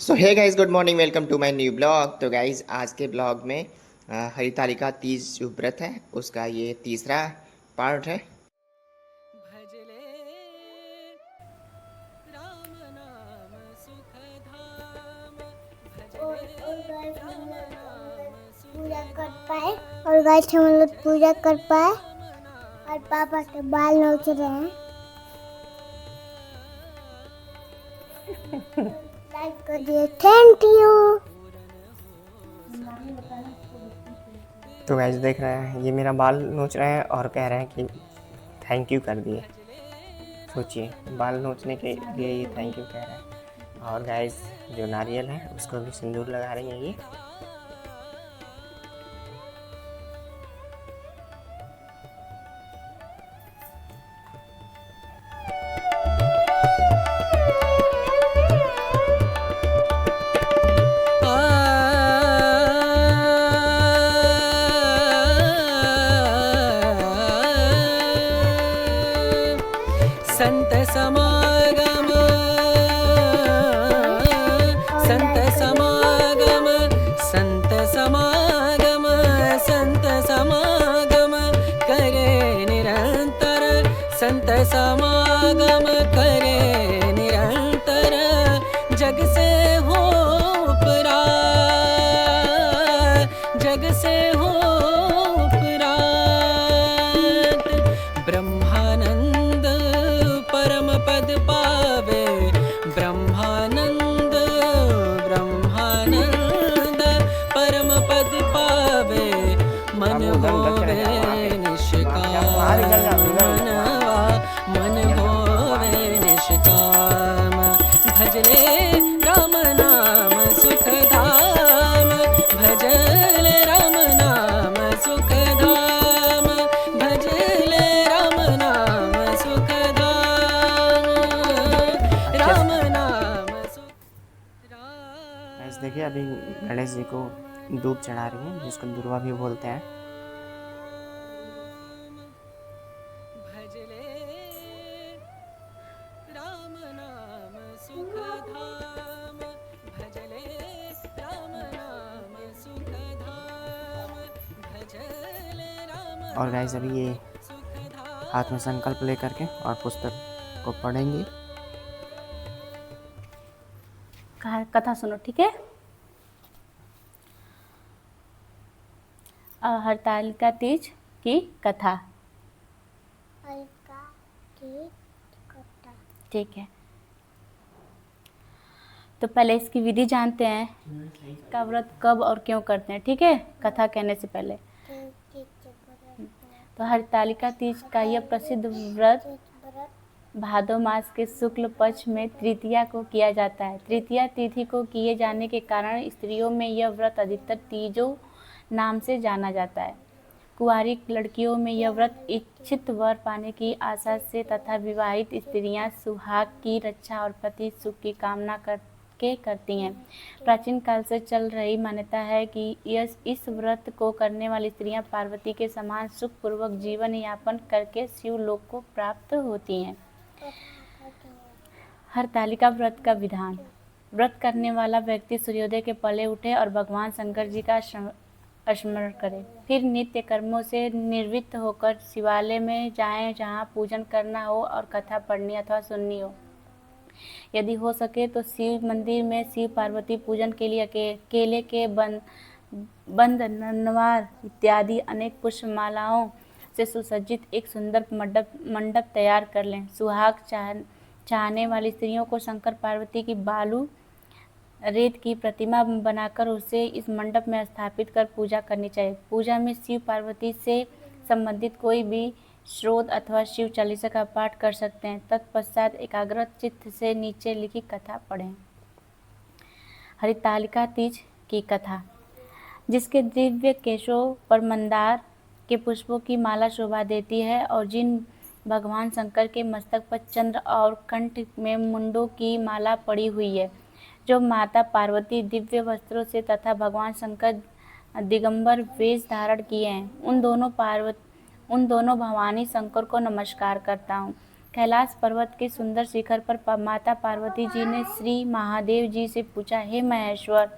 So hey guys, good morning, welcome to my new blog. तो guys आज के blog में हरितालिका तीज जो व्रत है उसका ये तीसरा पार्ट है। भजले राम नाम सुख धाम और भजले और गाइस हम राम नाम लोग सुख पूजा कर पाए। धाम और गाइस हम लोग पूजा भजले कर पाए राम और नाम पापा के सुख बाल नोच रहे हैं। धाम। लाइक कर दिए, थैंक यू। तो गाइस देख रहे हैं ये मेरा बाल नोच रहे हैं और कह रहे हैं कि थैंक यू कर दिए। सोचिए, बाल नोचने के लिए ये थैंक यू कह रहे हैं। और गाइस जो नारियल है उसको भी सिंदूर लगा रही हैं ये। संत समागम संत समागम संत समागम संत समागम करे निरंतर संत समागम करे निरंतर जग से हो परात जग से हो परात ब्रह्मानंद परम पद पावे ब्रह्मानंद ब्रह्मानंद परम पद पावे मन होवे निष्काम मनवा मन होवे निष्काम भजले राम नाम सुख धाम भजले राम नाम सुख धाम भजले राम नाम सुख धाम राम नाम सुख गाइस देखिए अभी गणेश जी को दूध चढ़ा रही हैं जिसको दुर्वा भी बोलते हैं। भजले राम नाम सुख धाम भजले राम नाम सुख धाम भजले राम और गाइस अभी ये सुख धाम हाथ में संकल्प लेकर के और पुस्तक को पढ़ेंगे। कथा सुनो, ठीक है। हरतालिका तीज की कथा, हल्का की कटा। ठीक है। तो पहले इसकी विधि जानते हैं, का व्रत कब और क्यों करते हैं, ठीक है, कथा कहने से पहले। तो हरतालिका तीज का यह प्रसिद्ध व्रत भादो मास के शुक्ल पक्ष में तृतीया को किया जाता है। तृतीया तिथि को किए जाने के कारण स्त्रियों में यह व्रत अधिकतर तीजों नाम से जाना जाता है। कुंवारी लड़कियों में यह व्रत इच्छित वर पाने की आशा से तथा विवाहित स्त्रियां सुहाग की रक्षा और पति सुख की कामना करके करती हैं। प्राचीन काल से चल रही मान्यता है कि इस व्रत को करने वाली स्त्रियां पार्वती के समान सुखपूर्वक जीवन यापन करके शिवलोक को प्राप्त होती हैं। हरतालिका व्रत का विधान। व्रत करने वाला व्यक्ति सूर्योदय के पहले उठे और भगवान शंकर जी का स्मरण करे, फिर नित्य कर्मों से निवृत्त होकर शिवालय में जाएं जहां पूजन करना हो और कथा पढ़नी अथवा सुननी हो। यदि हो सके तो शिव मंदिर में शिव पार्वती पूजन के लिए केले के बंद ननवार इत्यादि अनेक पुष्पमालाओं से सुसज्जित एक सुंदर मंडप तैयार कर लें। सुहाग चाहने वाली स्त्रियों को शंकर पार्वती की बालू रेत की प्रतिमा बनाकर उसे इस मंडप में स्थापित कर पूजा करनी चाहिए। पूजा में शिव पार्वती से संबंधित कोई भी श्रोत अथवा शिव चालीसा का पाठ कर सकते हैं। तत्पश्चात एकाग्र चित्त से नीचे लिखी कथा पढ़ें। हरितालिका तीज की कथा। जिसके दिव्य केशों पर मंदार के पुष्पों की माला शोभा देती है और जिन भगवान शंकर के मस्तक पर चंद्र और कंठ में मुंडों की माला पड़ी हुई है, जो माता पार्वती दिव्य वस्त्रों से तथा भगवान शंकर दिगंबर वेश धारण किए हैं, उन दोनों भवानी शंकर को नमस्कार करता हूँ। कैलाश पर्वत के सुंदर शिखर पर माता पार्वती जी ने श्री महादेव जी से पूछा, हे महेश्वर,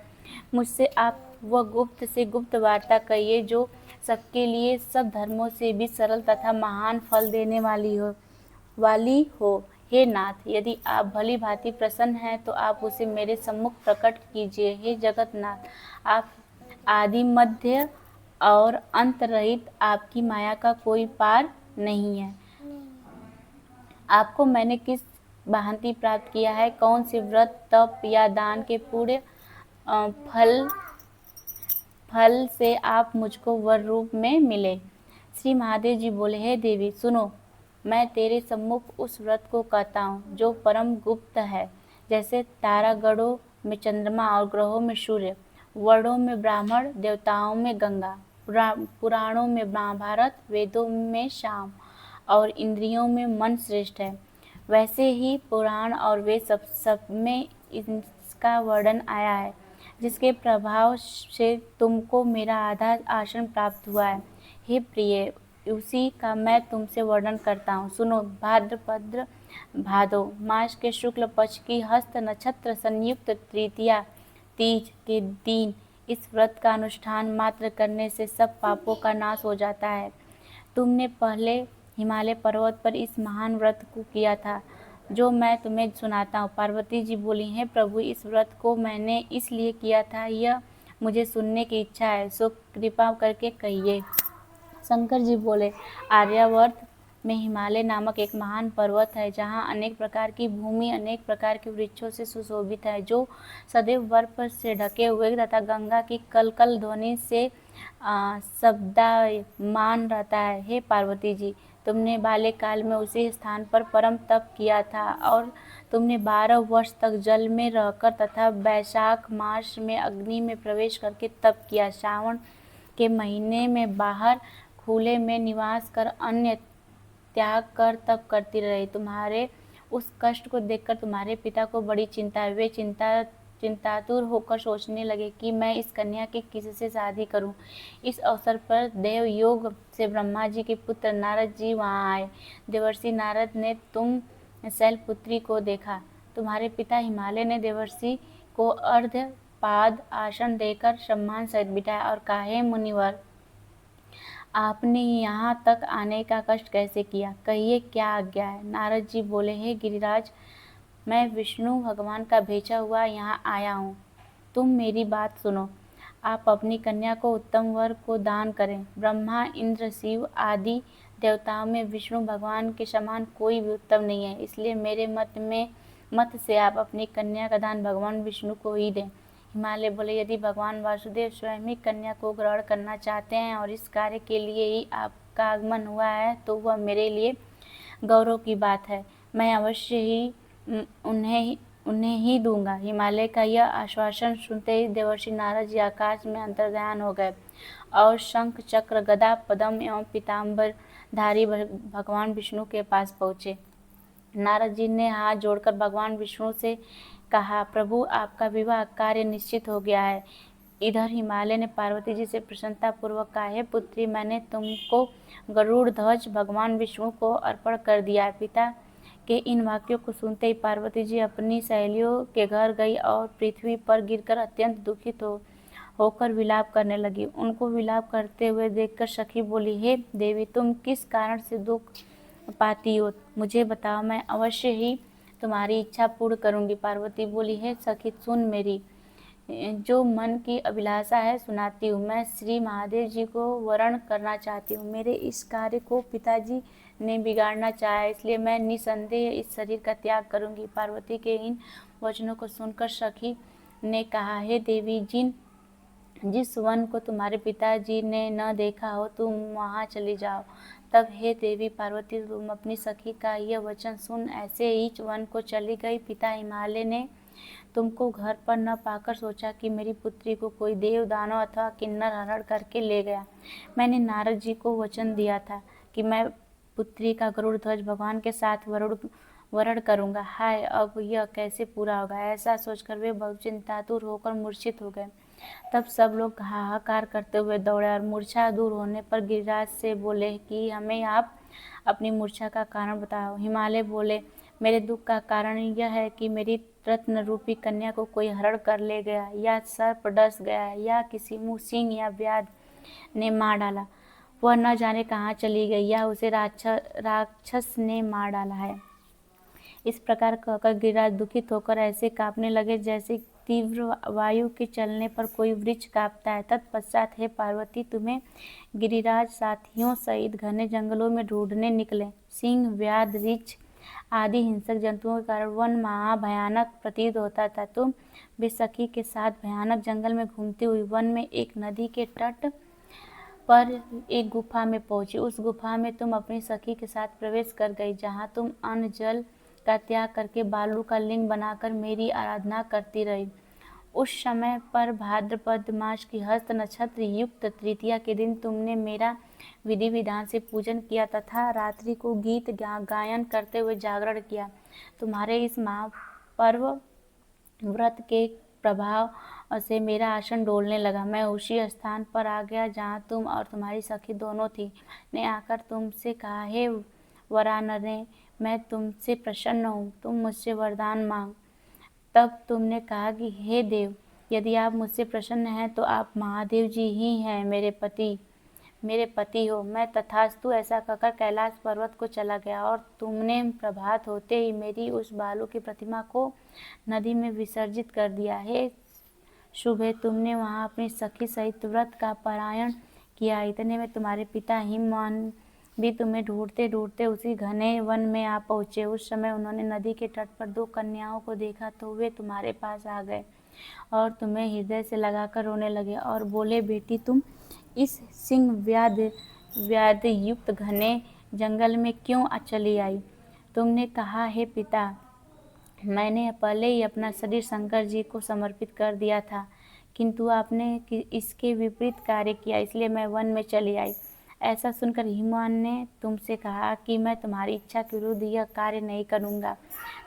मुझसे आप वह गुप्त से गुप्त वार्ता कहिए जो सबके लिए सब धर्मों से भी सरल तथा महान फल देने वाली हो। हे नाथ, यदि आप भली भांति प्रसन्न हैं तो आप उसे मेरे सम्मुख प्रकट कीजिए। हे जगतनाथ, आप आदि मध्य और अंत रहित, आपकी माया का कोई पार नहीं है। आपको मैंने किस भांति प्राप्त किया है? कौन से व्रत, तप या दान के पूरे फल से आप मुझको वर रूप में मिले? श्री महादेव जी बोले, हे देवी सुनो, मैं तेरे सम्मुख उस व्रत को कहता हूँ जो परम गुप्त है। जैसे तारागणों में चंद्रमा और ग्रहों में सूर्य, वर्णों में ब्राह्मण, देवताओं में गंगा, पुराणों में महाभारत, वेदों में साम और इंद्रियों में मन श्रेष्ठ है, वैसे ही पुराण और वेद सब में इसका वर्णन आया है, जिसके प्रभाव से तुमको मेरा आधा आसन प्राप्त हुआ है। हे प्रिय, उसी का मैं तुमसे वर्णन करता हूँ। सुनो, भाद्रपद भादो मास के शुक्ल पक्ष की हस्त नक्षत्र संयुक्त तृतीया तीज के दिन इस व्रत का अनुष्ठान मात्र करने से सब पापों का नाश हो जाता है। तुमने पहले हिमालय पर्वत पर इस महान व्रत को किया था जो मैं तुम्हें सुनाता हूँ। पार्वती जी बोली, हैं प्रभु, इस व्रत को मैंने इसलिए किया था, यह मुझे सुनने की इच्छा है, सो कृपा करके कहिए। शंकर जी बोले, आर्यावर्त में हिमालय नामक एक महान पर्वत है जहाँ अनेक प्रकार की भूमि अनेक प्रकार के वृक्षों से सुशोभित है, जो सदैव बर्फ से ढके हुए तथा गंगा की कलकल ध्वनि से शब्दायमान रहता है। हे पार्वती जी, तुमने बाल्यकाल में उसी स्थान पर परम तप किया था और तुमने 12 वर्ष तक जल में रहकर तथा वैशाख मास में अग्नि में प्रवेश करके तप किया। श्रावण के महीने में बाहर खुले में निवास कर अन्न त्याग कर तप करती रही। तुम्हारे उस कष्ट को देखकर तुम्हारे पिता को बड़ी चिंता है। वे चिंतातुर होकर सोचने लगे कि मैं इस कन्या की किससे शादी करूं। इस अवसर पर देव योग से ब्रह्मा जी के पुत्र नारद जी वहां आए। देवर्षि नारद ने तुम शैलपुत्री को देखा। तुम्हारे पिता हिमालय ने देवर्षि को अर्ध पाद आसन देकर सम्मान सहित बिठाया और कहा, हे मुनिवर, आपने यहाँ तक आने का कष्ट कैसे किया? कहिए, क्या आज्ञा है? नारद जी बोले, हे गिरिराज, मैं विष्णु भगवान का भेजा हुआ यहाँ आया हूँ। तुम मेरी बात सुनो। आप अपनी कन्या को उत्तम वर को दान करें। ब्रह्मा, इंद्र, शिव आदि देवताओं में विष्णु भगवान के समान कोई भी उत्तम नहीं है, इसलिए मेरे मत से आप अपनी कन्या का दान भगवान विष्णु को ही दें। हिमालय बोले, यदि भगवान वासुदेव स्वयं ही कन्या को ग्रहण करना चाहते हैं और इस कार्य के लिए ही आपका आगमन हुआ है तो वह मेरे लिए गौरव की बात है। मैं अवश्य ही उन्हें ही दूंगा। हिमालय का यह आश्वासन सुनते ही देवर्षि नारद जी आकाश में अंतर्ध्यान हो गए और शंख, चक्र, गदा, पद्म एवं पीताम्बर धारी भगवान विष्णु के पास पहुँचे। नारद जी ने हाथ जोड़कर भगवान विष्णु से कहा, प्रभु, आपका विवाह कार्य निश्चित हो गया है। इधर हिमालय ने पार्वती जी से प्रसन्नता पूर्वक कहा, हे पुत्री, मैंने तुमको गरुड़ ध्वज भगवान विष्णु को अर्पण कर दिया है। पिता के इन वाक्यों को सुनते ही पार्वती जी अपनी सहेलियों के घर गई और पृथ्वी पर गिरकर अत्यंत दुखित होकर विलाप करने लगी। उनको विलाप करते हुए देखकर सखी बोली, हे देवी, तुम किस कारण से दुख पाती हो? मुझे बताओ, मैं अवश्य ही तुम्हारी इच्छा पूर्ण करूंगी। पार्वती बोली, हे सखी, सुन, मेरी जो मन की अभिलाषा है सुनाती हूँ। मैं श्री महादेव जी को वरण करना चाहती हूँ। मेरे इस कार्य को पिताजी ने बिगाड़ना चाहा, इसलिए मैं निसंदेह इस शरीर का त्याग करूंगी। पार्वती के इन वचनों को सुनकर सखी ने कहा, हे देवी, जिस वन को तुम्हारे पिताजी ने न देखा हो तुम वहाँ चली जाओ। तब हे देवी पार्वती, तुम अपनी सखी का यह वचन सुन ऐसे ही वन को चली गई। पिता हिमालय ने तुमको घर पर न पाकर सोचा कि मेरी पुत्री को कोई देव, दानव अथवा किन्नर हरण करके ले गया। मैंने नारद जी को वचन दिया था कि मैं पुत्री का गरुड़ ध्वज भगवान के साथ वरण करूंगा। हाय, अब यह कैसे पूरा होगा? ऐसा सोचकर वे बहुत चिंतातुर होकर मूर्छित हो गए। तब सब लोग हाहाकार करते हुए दौड़े और मूर्छा दूर होने पर गिरिराज से बोले कि हमें आप अपनी मूर्छा का कारण बताओ। हिमालय बोले, मेरे दुख का कारण यह है कि मेरी रत्न रूपी कन्या को कोई हरण कर ले गया, या सर्प डस गया, या किसी सिंह या व्याध ने मार डाला। वह न जाने कहाँ चली गई, या उसे राक्षस ने मार डाला है। इस प्रकार कहकर गिरिराज दुखित होकर ऐसे कांपने लगे जैसे तीव्र वायु के चलने पर कोई वृक्ष कांपता है। तत्पश्चात हे पार्वती, तुम्हें गिरिराज साथियों सहित घने जंगलों में ढूंढने निकले। सिंह, व्याध, रीछ आदि हिंसक जंतुओं के कारण वन महाभयानक प्रतीत होता था। तुम बेसखी के साथ भयानक जंगल में घूमती हुई वन में एक नदी के तट पर एक गुफा में पहुंची। उस गुफा में तुम अपनी सखी के साथ प्रवेश कर गई, जहां तुम अन्न जल का त्याग करके बालू का लिंग बनाकर मेरी आराधना करती रही। उस समय पर भाद्रपद मास की हस्त नक्षत्र युक्त तृतीया के दिन तुमने मेरा विधि विधान से पूजन किया तथा रात्रि को गीत गायन करते हुए जागरण किया। तुम्हारे इस महापर्व व्रत के प्रभाव से मेरा आसन डोलने लगा। मैं उसी स्थान पर आ गया जहाँ तुम और तुम्हारी सखी दोनों थी। ने आकर तुमसे कहा, हे वरानने, मैं तुमसे प्रसन्न हूँ, तुम मुझसे वरदान मांग। तब तुमने कहा कि हे देव, यदि आप मुझसे प्रसन्न हैं तो आप महादेव जी ही हैं, मेरे पति हो। मैं तथास्तु ऐसा कहकर कैलाश पर्वत को चला गया और तुमने प्रभात होते ही मेरी उस बालू की प्रतिमा को नदी में विसर्जित कर दिया। हे शुभे, तुमने वहां अपनी सखी सहित व्रत का पारायण किया। इतने में तुम्हारे पिता हिमवान भी तुम्हें ढूंढते ढूंढते उसी घने वन में आ पहुँचे। उस समय उन्होंने नदी के तट पर 2 कन्याओं को देखा तो वे तुम्हारे पास आ गए और तुम्हें हृदय से लगाकर रोने लगे और बोले, बेटी, तुम इस सिंह व्याध युक्त घने जंगल में क्यों चली आई? तुमने कहा, हे पिता, मैंने पहले ही अपना शरीर शंकर जी को समर्पित कर दिया था, किंतु आपने इसके विपरीत कार्य किया, इसलिए मैं वन में चली आई। ऐसा सुनकर हिमवान ने तुमसे कहा कि मैं तुम्हारी इच्छा के विरुद्ध यह कार्य नहीं करूँगा।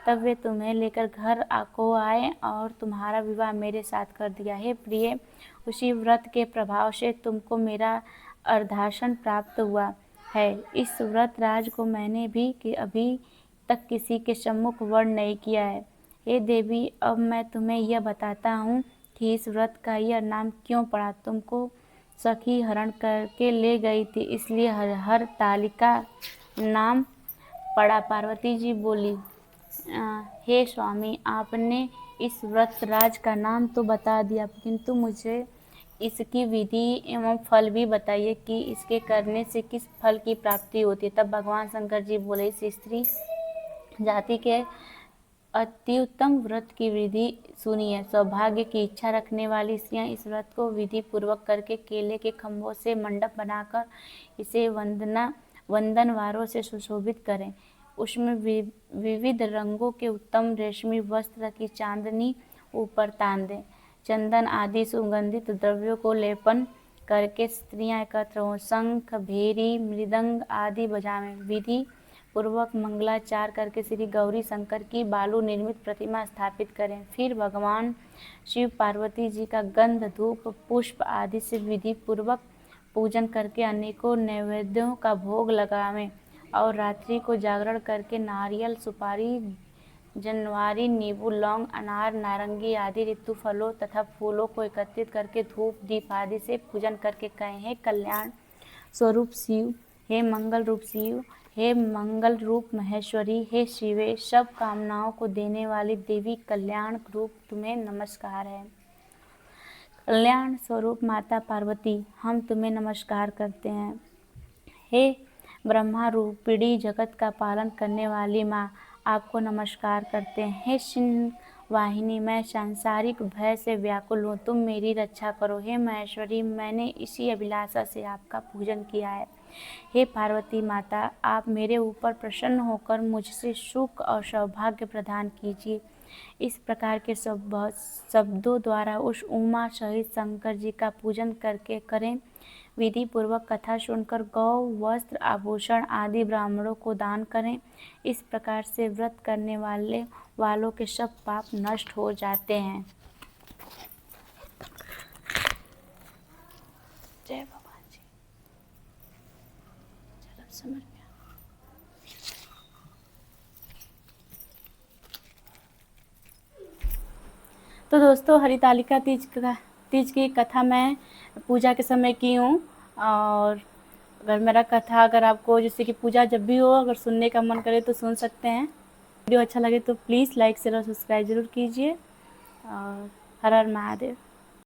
तब वे तुम्हें लेकर घर को आए और तुम्हारा विवाह मेरे साथ कर दिया। हे प्रिय, उसी व्रत के प्रभाव से तुमको मेरा अर्धासन प्राप्त हुआ है। इस व्रत राज को मैंने भी अभी तक किसी के सम्मुख वर्ण नहीं किया है। हे देवी, अब मैं तुम्हें यह बताता हूँ कि इस व्रत का यह नाम क्यों पड़ा। तुमको सखी हरण करके ले गई थी, इसलिए हर तालिका नाम पड़ा। पार्वती जी बोली, हे स्वामी, आपने इस व्रत राज का नाम तो बता दिया, किंतु मुझे इसकी विधि एवं फल भी बताइए कि इसके करने से किस फल की प्राप्ति होती है। तब भगवान शंकर जी बोले, इस स्त्री जाति के अति उत्तम व्रत की विधि सुनिए। सौभाग्य की इच्छा रखने वाली स्त्रियां इस व्रत को विधि पूर्वक करके केले के खम्भों से मंडप बनाकर इसे वंदनवारों से सुशोभित करें। उसमें विविध रंगों के उत्तम रेशमी वस्त्र की चांदनी ऊपर तान दें। चंदन आदि सुगंधित द्रव्यों को लेपन करके स्त्रियां एकत्र हों। शंख, भेरी, मृदंग आदि बजावें। विधि पूर्वक मंगलाचार करके श्री गौरी शंकर की बालू निर्मित प्रतिमा स्थापित करें। फिर भगवान शिव पार्वती जी का गंध, धूप, पुष्प आदि से विधि पूर्वक पूजन करके अनेकों नैवेद्यों का भोग लगावें और रात्रि को जागरण करके नारियल, सुपारी, जनवारी, नींबू, लौंग, अनार, नारंगी आदि ऋतु फलों तथा फूलों को एकत्रित करके धूप, दीप आदि से पूजन करके कहें, हे कल्याण स्वरूप शिव, हे मंगल रूप शिव, हे मंगल रूप महेश्वरी, हे शिवे, सब कामनाओं को देने वाली देवी, कल्याण रूप तुम्हें नमस्कार है। कल्याण स्वरूप माता पार्वती, हम तुम्हें नमस्कार करते हैं। हे ब्रह्मा रूपिणी जगत का पालन करने वाली माँ, आपको नमस्कार करते हैं। हे सिंह वाहिनी, मैं सांसारिक भय से व्याकुल हूँ, तुम मेरी रक्षा करो। हे महेश्वरी, मैंने इसी अभिलाषा से आपका पूजन किया है। हे पार्वती माता, आप मेरे ऊपर प्रसन्न होकर मुझसे सुख और सौभाग्य प्रदान कीजिए। इस प्रकार के शब्दों द्वारा उस उमा सहित शंकर जी का पूजन करके करें। विधि पूर्वक कथा सुनकर गौ, वस्त्र, आभूषण आदि ब्राह्मणों को दान करें। इस प्रकार से व्रत करने वालों के सब पाप नष्ट हो जाते हैं। जय भगवान जी। चलो समझ में तो दोस्तों हरितालिका तीज की कथा मैं पूजा के समय की हूँ। और अगर मेरा कथा अगर आपको जैसे कि पूजा जब भी हो अगर सुनने का मन करे तो सुन सकते हैं। वीडियो अच्छा लगे तो प्लीज़ लाइक शेयर और सब्सक्राइब ज़रूर कीजिए। और हर हर महादेव।